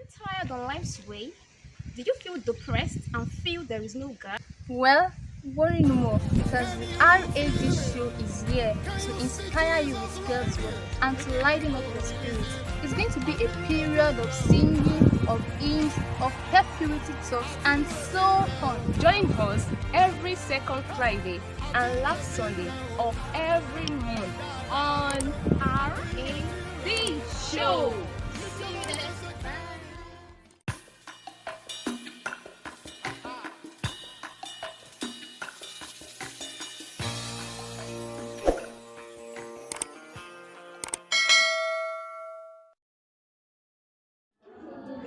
tired on life's way? Do you feel depressed and feel there is no God? Well, worry no more because the RAD show is here to inspire you with God's word and to lighten up your spirit. It's going to be a period of singing, of hymns, of purity talks, and so on. Join us every second Friday and last Sunday of every month on RAD Show.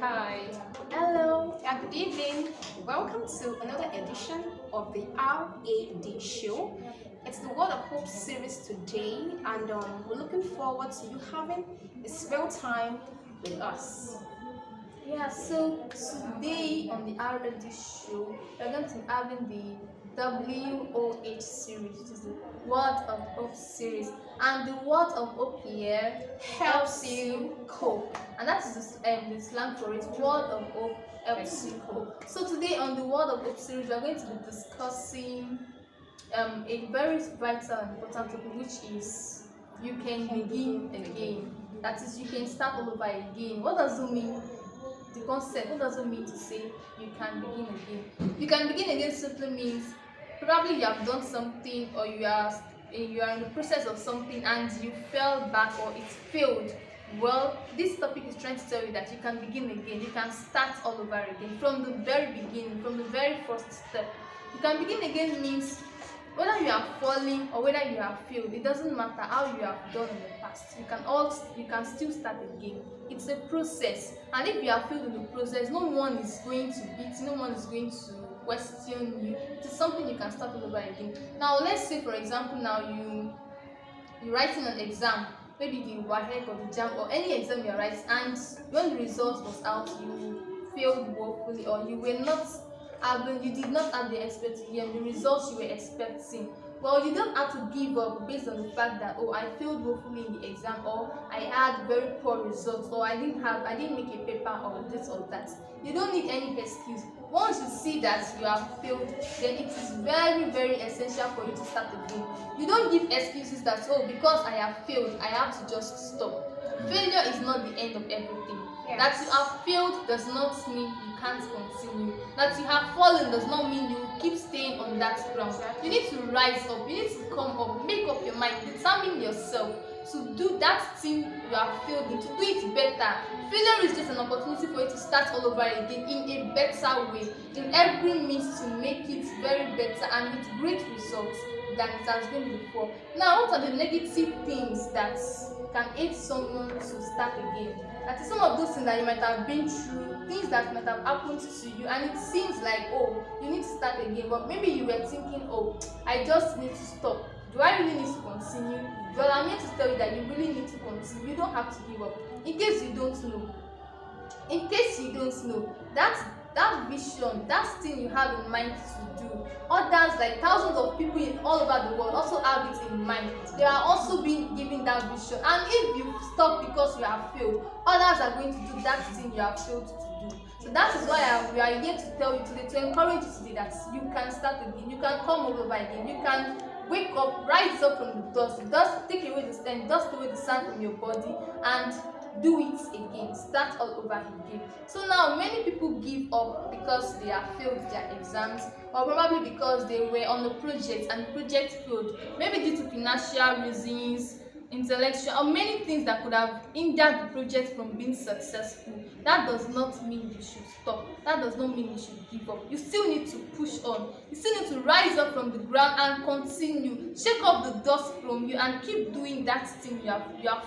Hi. Hello. Good evening. Welcome to another edition of the RAD show. It's the Word of Hope series today, and we're looking forward to you having a spell time with us. Yeah, so today on the RAD show, we're going to be having the WOH series, which is the Word of Hope series. And the Word of Hope here helps you cope. And that is the slang for it. Word of Hope helps you cope. So today on the Word of Hope series, we're going to be discussing a very vital and important topic, which is you can begin again. That is, you can start all over again. What does it mean? The concept, what does it mean to say you can begin again? You can begin again simply means probably you have done something, or you are in the process of something and you fell back or it failed. Well, this topic is trying to tell you that you can begin again. You can start all over again from the very beginning, from the very first step. You can begin again means whether you are falling or whether you have failed, it doesn't matter how you have done in the past. You can still start again. It's a process, and if you have failed in the process, no one is going to beat, no one is going to question you. It is something you can start all over again. Now, let's say for example, now you're writing an exam, maybe the WAEC or the JAM or any exam you're writing, and when the result was out, you failed woefully, or you did not have the results you were expecting. Well, you don't have to give up based on the fact that, oh, I failed woefully in the exam, or I had very poor results, or I didn't make a paper, or this or that. You don't need any excuse. Once you see that you have failed, then it is very, very essential for you to start again. You don't give excuses that, oh, because I have failed, I have to just stop. Failure is not the end of everything. Yes. That you have failed does not mean you can't continue. That you have fallen does not mean you keep staying on that ground. You need to rise up, you need to come up, make up your mind, determine yourself to do that thing you have failed in, to do it better. Failure is just an opportunity for you to start all over again in a better way, in every means to make it very better and with great results than it has been before. Now, what are the negative things that can aid someone to start again? That is some of those things that you might have been through, things that might have happened to you, and it seems like, oh, you need to start again, but maybe you were thinking, oh, I just need to stop. Do I really need to continue? Well, I'm here to tell you that you really need to continue. You don't have to give up. In case you don't know, that vision, that thing you have in mind to do, others, like thousands of people all over the world, also have it in mind. They are also being given that vision, and if you stop because you have failed, others are going to do that thing you have failed to do. So that is why we are here to tell you today, to encourage you today, that you can start again, you can come all over again, you can wake up, rise up from the dust, take away the stain, dust away the sand from your body, and do it again, start all over again. So now many people give up because they have failed their exams, or probably because they were on a project and the project failed, maybe due to financial reasons, intellectual, or many things that could have hindered the project from being successful. That does not mean you should stop. That does not mean you should give up. You still need to push on. You still need to rise up from the ground and continue. Shake off the dust from you and keep doing that thing you have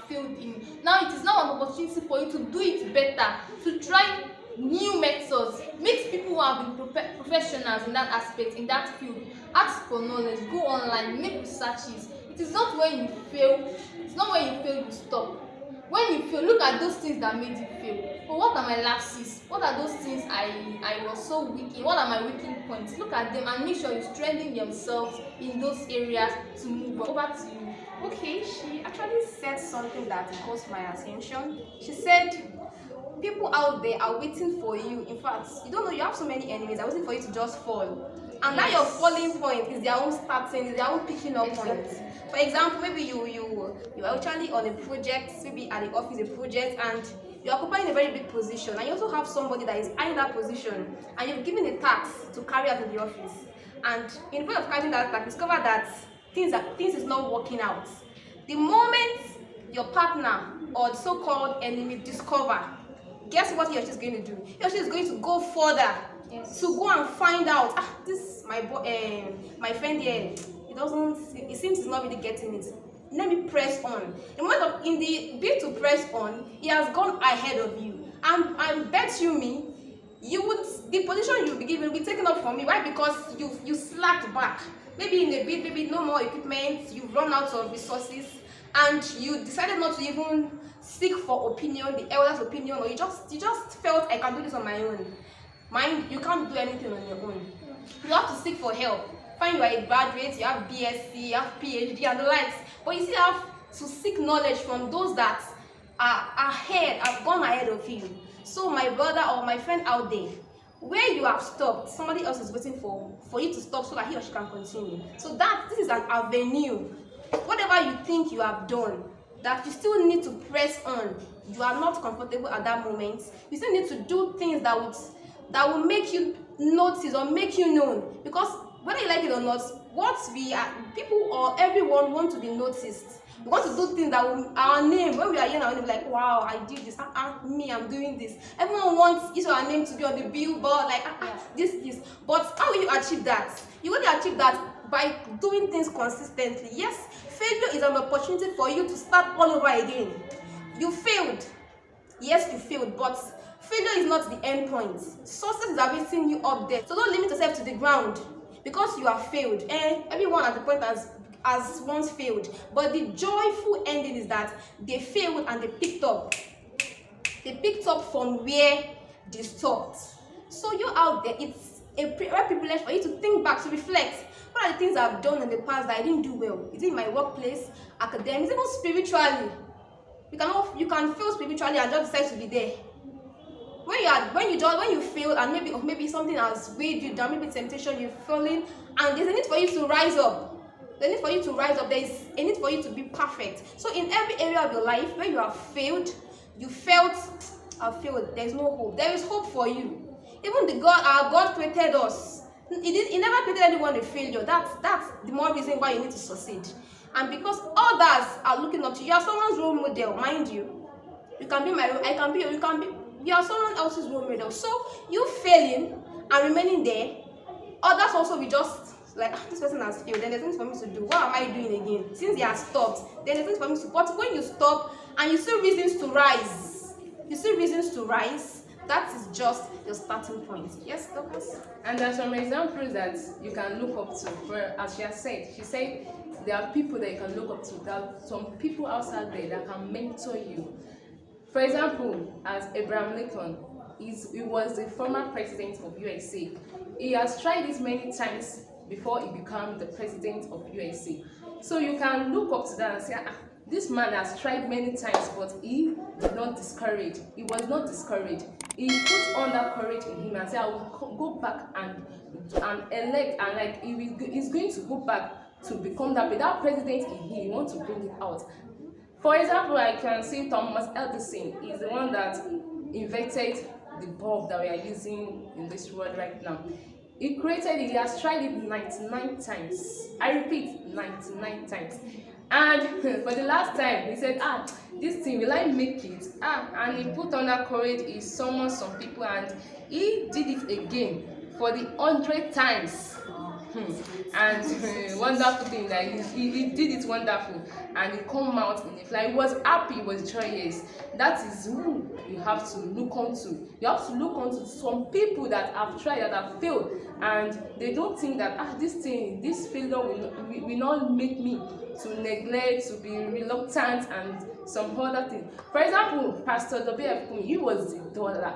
failed in. Now it is now an opportunity for you to do it better, to try new methods, meet people who have been professionals in that aspect, in that field. Ask for knowledge, go online, make researches. It is not when you fail, you stop. When you fail, look at those things that made you fail. But what are my lapses? What are those things I was so weak in? What are my weakening points? Look at them and make sure you strengthen yourself in those areas to move on. Over to you. Okay, she actually said something that caught my attention. She said, people people out there are waiting for you. In fact, you don't know, you have so many enemies are waiting for you to just fall. And that your falling point is their own starting, is their own picking up point. For example, maybe you are actually on a project, maybe at the office, a project, and you're occupying a very big position, and you also have somebody that is in that position, and you've given a task to carry out in the office. And in front of carrying that task, discover that things is not working out. The moment your partner or the so-called enemy discover, guess what he or she is going to do? He or she is going to go further. Yes. To go and find out, this my friend here, it seems he's not really getting it. Let me press on. In the bid to press on, he has gone ahead of you. And I bet the position you'll be given will be taken up from you. Why? Because you slacked back. Maybe in a bid, maybe no more equipment, you've run out of resources, and you decided not to even seek for opinion, the elders' opinion, or you just felt, I can do this on my own. Mind, you can't do anything on your own. You have to seek for help. Fine, you are a graduate, you have BSc, you have PhD and the likes, but you still have to seek knowledge from those that are ahead, have gone ahead of you. So my brother or my friend out there, where you have stopped, somebody else is waiting for you to stop so that he or she can continue. So this is an avenue. Whatever you think you have done, that you still need to press on, you are not comfortable at that moment, you still need to do things that will make you notice or make you known. Because whether you like it or not, people or everyone want to be noticed. We want to do things that our name, when we are here, our name, like, wow, I did this, I'm doing this. Everyone wants each of our name to be on the billboard, like, this. But how will you achieve that? You will achieve that by doing things consistently. Yes, failure is an opportunity for you to start all over again. You failed. Yes, you failed, but failure is not the end point. Success is awaiting you up there. So don't limit yourself to the ground because you have failed. And everyone at the point has once failed. But the joyful ending is that they failed and they picked up. They picked up from where they stopped. So you're out there, it's a privilege for you to think back, to reflect. What are the things I've done in the past that I didn't do well? Is it in my workplace, academics, even spiritually? You can fail spiritually and just decide to be there. When you fail and maybe something has weighed you down, maybe temptation, you're falling, and there's a need for you to rise up. There's a need for you to rise up. There's a need for you to be perfect. So in every area of your life where you have failed, you felt, I've failed, there's no hope. There is hope for you. Even our God created us. He never created anyone a failure. That's the more reason why you need to succeed. And because others are looking up to you, you are someone's role model, mind you. You can be you are someone else's role model. So you failing and remaining there, others also will just like, this person has failed, then there's things for me to do. What am I doing again? Since he has stopped, then there's things for me to do. But when you stop and you see reasons to rise, that is just your starting point. Yes, Dorcas? And there are some examples that you can look up to. As she said there are people that you can look up to. There are some people outside there that can mentor you. For example, as Abraham Lincoln, he was the former president of USA. He has tried this many times before he became the president of USA. So you can look up to that and say, this man has tried many times, but he did not discourage. He was not discouraged. He put on that courage in him and said, I will go back and elect, and like he's going to go back to become that president he wants to bring it out. For example, I can see Thomas Edison is the one that invented the bulb that we are using in this world right now. He has tried it 99 times. I repeat, 99 times. And for the last time, he said, this thing, will I make it? And he put on that courage, he summoned some people, and he did it again for the 100th times. And wonderful thing, like he did it wonderful, and he come out in a fly. He was happy, he was joyous. That is who you have to look onto. You have to look onto some people that have tried, that have failed, and they don't think that this failure will not make me to neglect, to be reluctant, and some other things. For example, Pastor W.F. Kumi, he was a dollar.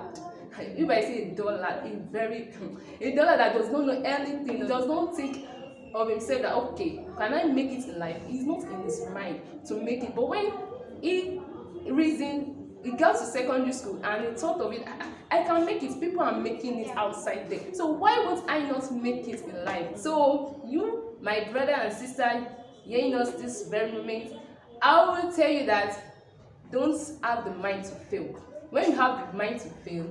If I say a dollar that does not know anything, does not think of himself that, okay, can I make it in life? He's not in his mind to make it. But when he reasoned he got to secondary school and he thought of it, I can make it. People are making it outside there. So why won't I not make it in life? So you, my brother and sister, hearing us this very moment, I will tell you that don't have the mind to fail. When you have the mind to fail,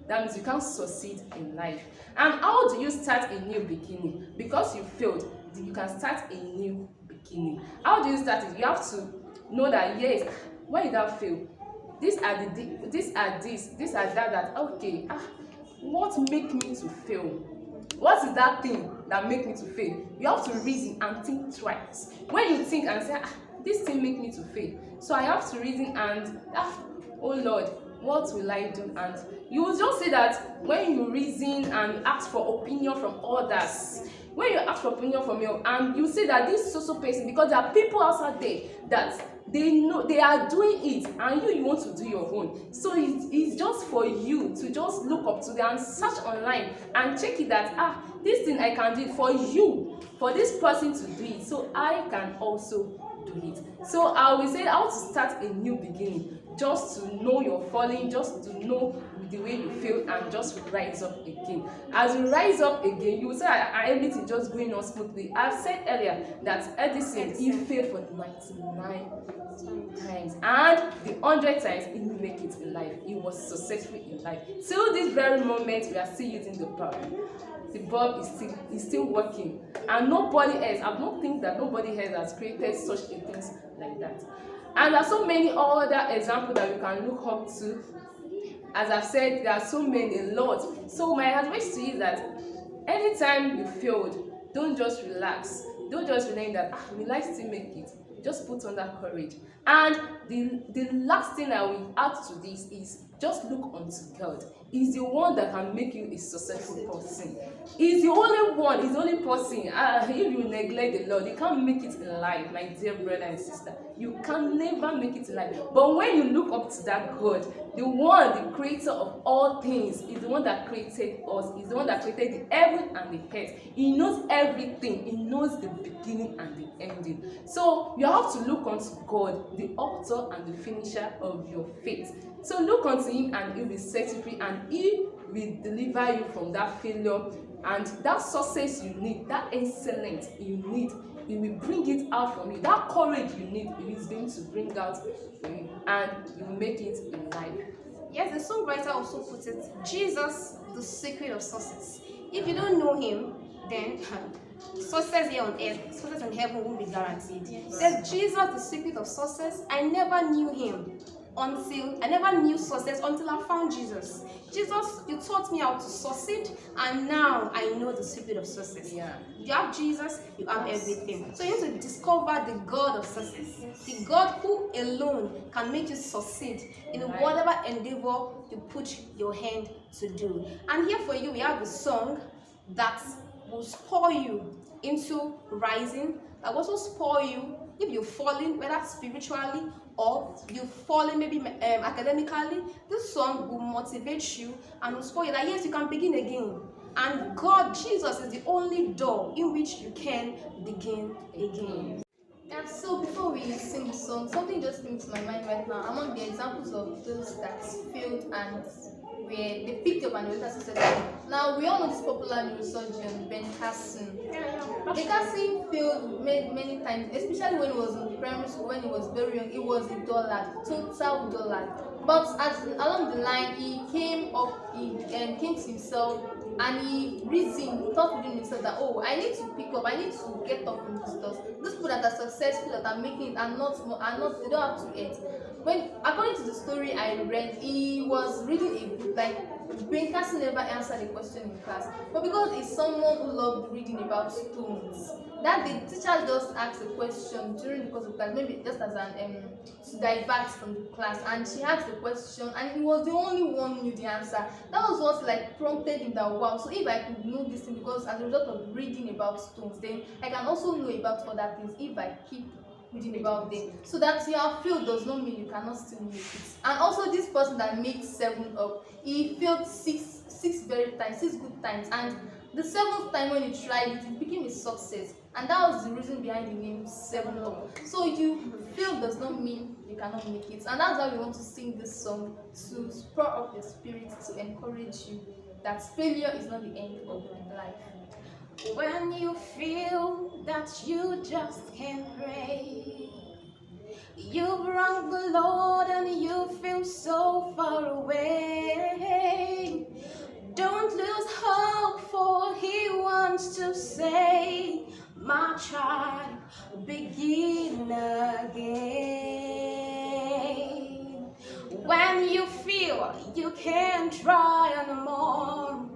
that means you can't succeed in life. And how do you start a new beginning? Because you failed, you can start a new beginning. How do you start it? You have to know that, yes, why did I fail? These are that, okay, what make me to fail? What is that thing that make me to fail? You have to reason and think twice. When you think and say, this thing make me to fail, so I have to reason and, oh Lord, what will I do? And you will just say that when you reason and ask for opinion from others, when you ask for opinion from you, and you say that this so person, because there are people outside there that they know they are doing it, and you want to do your own. So it's just for you to just look up to them and search online and check it that this thing I can do it for you, for this person to do it, so I can also do it. So I will say how to start a new beginning, just to know your falling, just to know the way you feel, and just rise up again. As you rise up again, you will say everything just going on smoothly. I've said earlier that Edison, he failed for 99 times, and the 100 times he will make it in life. He was successful in life. Till this very moment, we are still using the bulb. The bulb is still working, and nobody else, I don't think that nobody else has created such a things like that. And there are so many other examples that we can look up to. As I've said, there are so many, a lot. So my advice to you is that anytime you failed, don't just relax. Don't just remain that, will I still make it? Just put on that courage. And the last thing I will add to this is just look unto God. He's the one that can make you a successful person. He's the only one, he's the only person. If you neglect the Lord, you can't make it in life, my dear brother and sister. You can never make it in life. But when you look up to that God, the one, the creator of all things, is the one that created us, is the one that created the heaven and the earth. He knows everything. He knows the beginning and the ending. So you have to look unto God, the author and the finisher of your faith. So look unto him, and he will set you free, and he will deliver you from that failure, and that success you need, that excellence you need, he will bring it out from you. That courage you need, he is going to bring out for you, and you will make it in life. Yes, the songwriter also puts it, Jesus, the secret of success. If you don't know him, then success here on earth, success in heaven won't be guaranteed. Yes. Says Jesus, the secret of success. I never knew him until I never knew success until I found Jesus. Jesus, you taught me how to succeed, and now I know the secret of success. Yeah. You have Jesus, you have everything. So you need to discover the God of success, the God who alone can make you succeed in whatever endeavor you put your hand to do. And here for you, we have a song that will spur you into rising, that will also spur you if you're falling, whether spiritually or you're falling maybe academically. This song will motivate you and will spur you that yes, you can begin again. And God, Jesus, is the only door in which you can begin again. And so before we sing the song, something just came to my mind right now. Among the examples of those that failed and where they picked up and they were successful. Now we all know this popular neurosurgeon Ben Carson. Ben Carson failed many times, especially when he was in primary school, when he was very young. He was a dullard, total dullard. But as along the line, he came up, he came to himself, and he reasoned, thought within himself that, oh, I need to pick up, I need to get up from this stuff. Those people that are successful, that are making it, are not, they don't have to eat. When, according to the story I read, he was reading a book, like Ben Carson never answered a question in class, but because he's someone who loved reading about stones, that the teacher just asked a question during the course of class, maybe just as an to divert from the class, and she asked the question, and he was the only one who knew the answer. That was what like prompted him that, wow, so if I could know this thing, because as a result of reading about stones, then I can also know about other things if I keep reading about them. So that your failed does not mean you cannot still make it. And also this person that made 7 up, he failed six good times, and the seventh time when he tried it, it became a success, and that was the reason behind the name 7 Up. So you fail does not mean you cannot make it, and that's why we want to sing this song, to spur up your spirit, to encourage you that failure is not the end of life. When you feel that you just can't pray, you've wronged the Lord and you feel so far away, don't lose hope, for He wants to say, my child, begin again. When you feel you can't try anymore,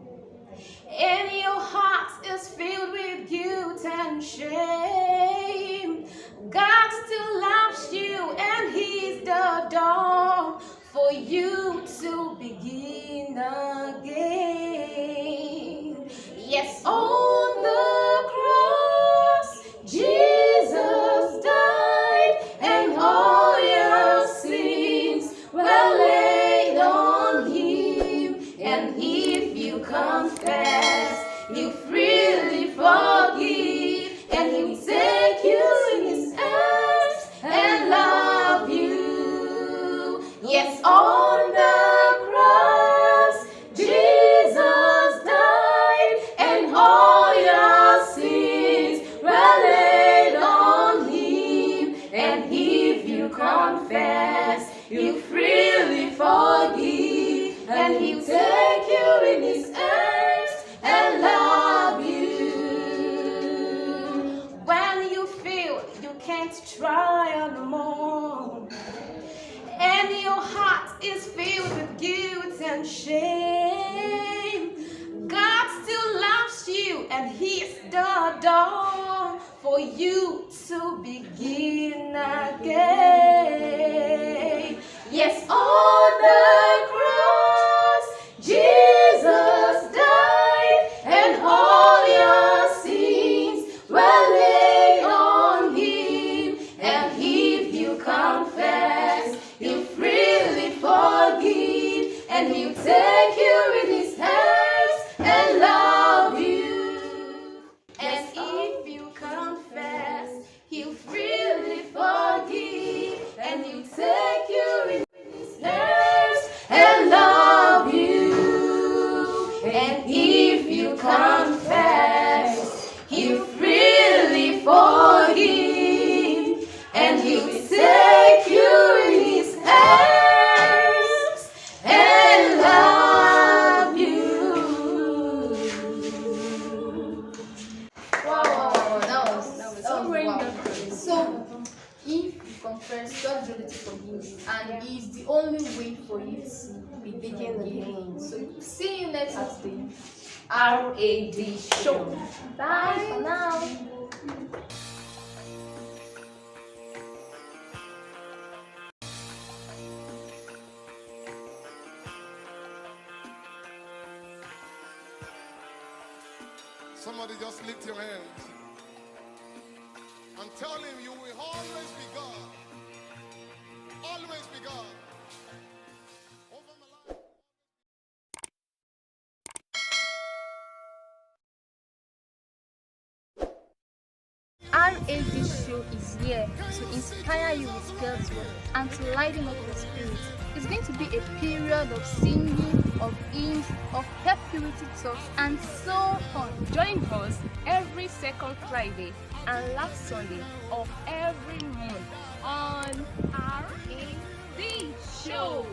and your heart is filled with guilt and shame, God still loves you, and He's the door for you to begin again. Yes, on the cross, Jesus died, and all your sins were laid on Him. And if you confess, you freely forgive, and He will take you in His arms and love you. Yes, on the cross, Jesus died, and all your sins were laid on Him. And if you confess, you freely forgive, and He'll take you in His arms and love you. When you feel you can't try anymore, and your heart is filled with guilt and shame, God still loves you, and He's the door for you to begin again. Yes, on the cross, Jesus died, and all your sins were laid on Him. And if you confess, He'll freely forgive, and He'll take you in His hands and love you. And if you confess, He'll freely forgive, and He'll take you in His hands and love you. And if you confess, He'll freely forgive, and He'll take you in His hands and love you. Wow, that was very wow. good. So, if you confess, God is ready to forgive, and He's the only way for you to begin again. So, see you next Saturday. RAD show. Bye for now. Somebody just lift your hands and tell Him you will always be God. Always be God. Over my life. RAD show is here to inspire you with God's word and to lighten up your spirit. It's going to be a period of singing, of hymns, of health purity talks, and so on. Join us every second Friday and last Sunday of every month on RAD show.